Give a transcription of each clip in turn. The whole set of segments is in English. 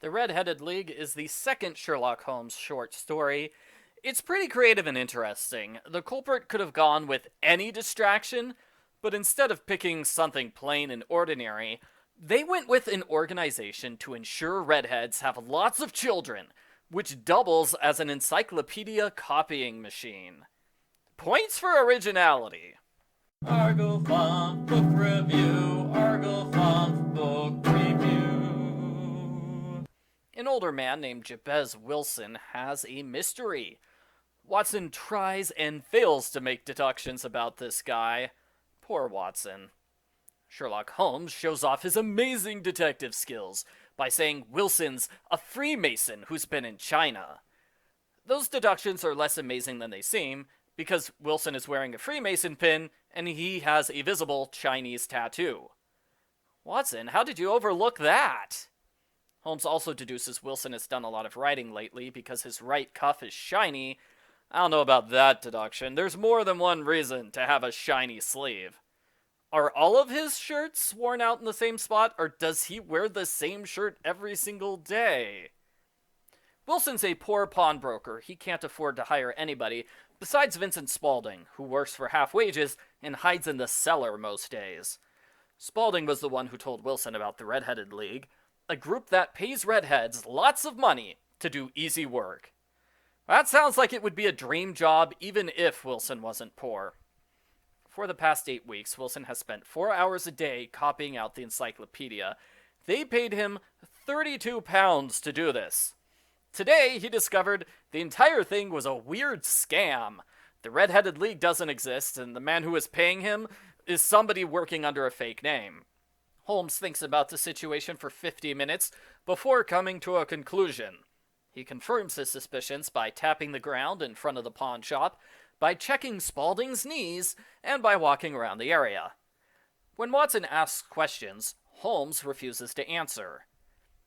The Red-Headed League is the second Sherlock Holmes short story. It's pretty creative and interesting. The culprit could have gone with any distraction, but instead of picking something plain and ordinary, they went with an organization to ensure redheads have lots of children, which doubles as an encyclopedia copying machine. Points for originality. Argo Font Book Review. Argo Font Book Review. An older man named Jabez Wilson has a mystery. Watson tries and fails to make deductions about this guy. Poor Watson. Sherlock Holmes shows off his amazing detective skills by saying Wilson's a Freemason who's been in China. Those deductions are less amazing than they seem, because Wilson is wearing a Freemason pin and he has a visible Chinese tattoo. Watson, how did you overlook that? Holmes also deduces Wilson has done a lot of writing lately because his right cuff is shiny. I don't know about that deduction. There's more than one reason to have a shiny sleeve. Are all of his shirts worn out in the same spot, or does he wear the same shirt every single day? Wilson's a poor pawnbroker. He can't afford to hire anybody besides Vincent Spaulding, who works for half wages and hides in the cellar most days. Spaulding was the one who told Wilson about the Red-Headed League, a group that pays redheads lots of money to do easy work. That sounds like it would be a dream job even if Wilson wasn't poor. For the past 8 weeks, Wilson has spent 4 hours a day copying out the encyclopedia. They paid him £32 to do this. Today, he discovered the entire thing was a weird scam. The Red-Headed League doesn't exist, and the man who is paying him is somebody working under a fake name. Holmes thinks about the situation for 50 minutes before coming to a conclusion. He confirms his suspicions by tapping the ground in front of the pawn shop, by checking Spaulding's knees, and by walking around the area. When Watson asks questions, Holmes refuses to answer.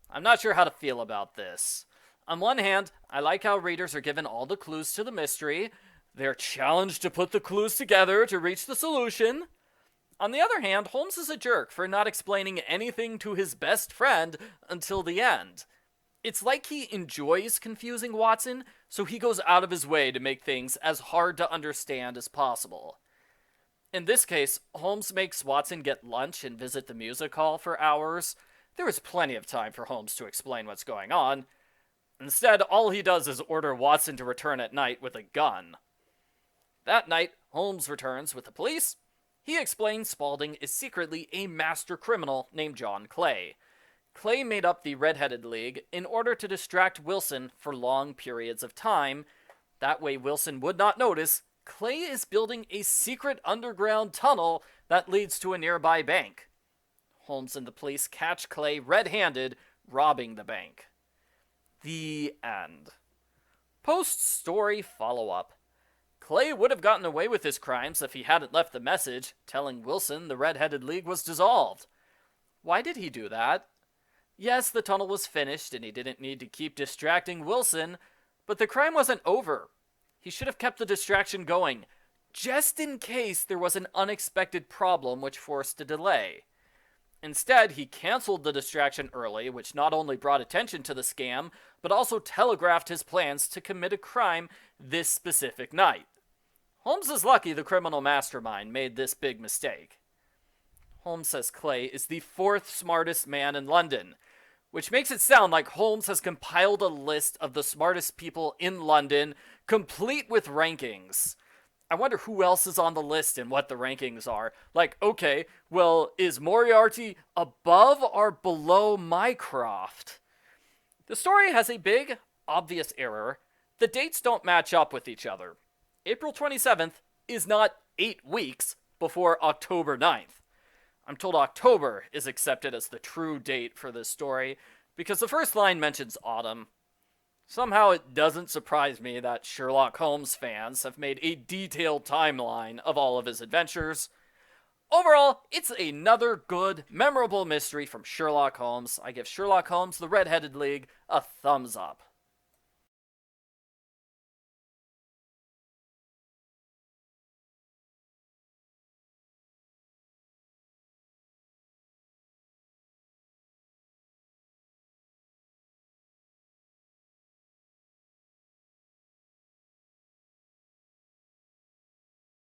I'm not sure how to feel about this. On one hand, I like how readers are given all the clues to the mystery. They're challenged to put the clues together to reach the solution. On the other hand, Holmes is a jerk for not explaining anything to his best friend until the end. It's like he enjoys confusing Watson, so he goes out of his way to make things as hard to understand as possible. In this case, Holmes makes Watson get lunch and visit the music hall for hours. There is plenty of time for Holmes to explain what's going on. Instead, all he does is order Watson to return at night with a gun. That night, Holmes returns with the police. He explains Spaulding is secretly a master criminal named John Clay. Clay made up the Red-Headed League in order to distract Wilson for long periods of time. That way Wilson would not notice Clay is building a secret underground tunnel that leads to a nearby bank. Holmes and the police catch Clay red-handed robbing the bank. The end. Post-story follow-up. Clay would have gotten away with his crimes if he hadn't left the message telling Wilson the Red-Headed League was dissolved. Why did he do that? Yes, the tunnel was finished and he didn't need to keep distracting Wilson, but the crime wasn't over. He should have kept the distraction going, just in case there was an unexpected problem which forced a delay. Instead, he canceled the distraction early, which not only brought attention to the scam, but also telegraphed his plans to commit a crime this specific night. Holmes is lucky the criminal mastermind made this big mistake. Holmes says Clay is the 4th smartest man in London, which makes it sound like Holmes has compiled a list of the smartest people in London, complete with rankings. I wonder who else is on the list and what the rankings are. Like, okay, well, is Moriarty above or below Mycroft? The story has a big, obvious error. The dates don't match up with each other. April 27th is not 8 weeks before October 9th. I'm told October is accepted as the true date for this story because the first line mentions autumn. Somehow it doesn't surprise me that Sherlock Holmes fans have made a detailed timeline of all of his adventures. Overall, it's another good, memorable mystery from Sherlock Holmes. I give Sherlock Holmes, The Red-Headed League, a thumbs up.